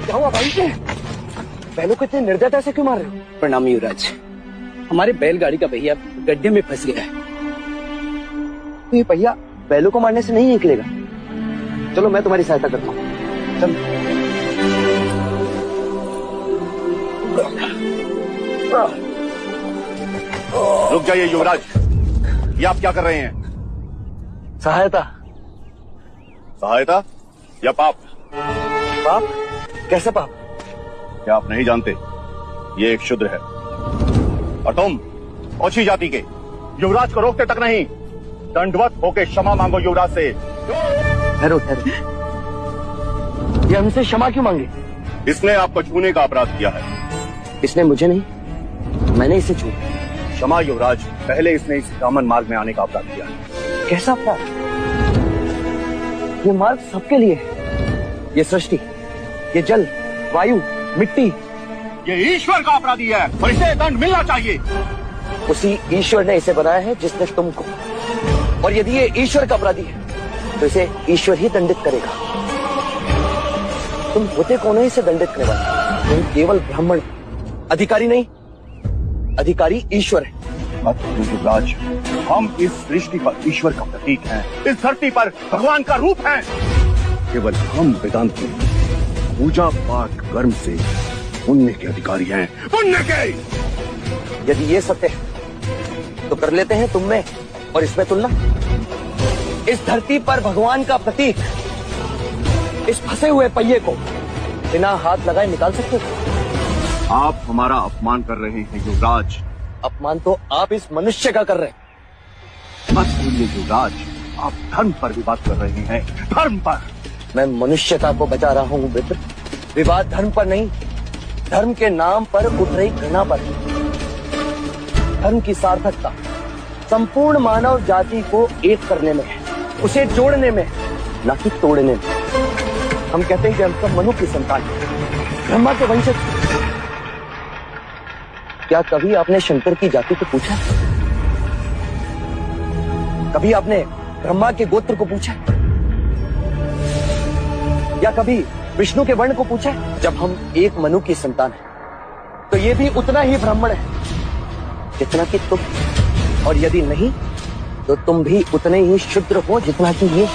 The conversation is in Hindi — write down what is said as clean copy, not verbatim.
क्या हुआ भाई के? बैलों को इतने निर्दयता से क्यों मार रहे हो? प्रणाम युवराज। हमारे बैलगाड़ी का पहिया गड्ढे में फंस गया है। तो ये पहिया बैलों को मारने से नहीं निकलेगा। चलो मैं तुम्हारी सहायता करता हूँ। चलो। रुक जाइए युवराज, ये आप क्या कर रहे हैं? सहायता। सहायता या पाप? पाप? कैसे पाप? क्या आप नहीं जानते ये एक शूद्र है और तुम ओछी जाति के युवराज को रोकते तक नहीं, दंडवत होके क्षमा मांगो युवराज से। ठहरो ठहरो, ये हमसे क्षमा क्यों मांगे? इसने आपको छूने का अपराध किया है। इसने मुझे नहीं, मैंने इसे छू। क्षमा युवराज, पहले इसने इस ब्राह्मण मार्ग में आने का अपराध किया है। कैसा अपराध? ये मार्ग सबके लिए है। ये सृष्टि, ये जल, वायु, मिट्टी, ये ईश्वर का अपराधी है और इसे दंड मिलना चाहिए। उसी ईश्वर ने इसे बनाया है जिसने तुमको, और यदि ये ईश्वर का अपराधी है तो इसे ईश्वर ही दंडित करेगा। तुम होते कौन हो इसे दंडित करने वाले? तुम केवल ब्राह्मण, अधिकारी नहीं। अधिकारी ईश्वर है। युवराज, हम इस सृष्टि पर ईश्वर का प्रतीक हैं, इस धरती पर भगवान का रूप है। केवल हम वेदांती पूजा पाठ कर्म से पुण्य के अधिकारी हैं, पुण्य के। यदि ये सत्य है तो कर लेते हैं तुम में और इसमें तुलना। इस धरती पर भगवान का प्रतीक इस फंसे हुए पहिए को बिना हाथ लगाए निकाल सकते हो? आप हमारा अपमान कर रहे हैं युवराज। अपमान तो आप इस मनुष्य का कर रहे हैं। मत भूलिए युवराज, आप धर्म पर विवाद कर रहे हैं, धर्म पर। मैं मनुष्यता को बचा रहा हूँ मित्र। विवाद धर्म पर नहीं, धर्म के नाम पर उठ रही घृणा पर। धर्म की सार्थकता संपूर्ण मानव जाति को एक करने में है, उसे जोड़ने में, न कि तोड़ने में। हम कहते हैं कि हम सब मनु की संतान हैं, ब्रह्मा के वंशज। क्या कभी आपने शंकर की जाति को पूछा? कभी आपने ब्रह्मा के गोत्र को पूछा? या कभी विष्णु के वर्ण को पूछा? जब हम एक मनु की संतान हैं, तो ये भी उतना ही ब्राह्मण है जितना कि तुम, और यदि नहीं तो तुम भी उतने ही शूद्र हो जितना कि ये।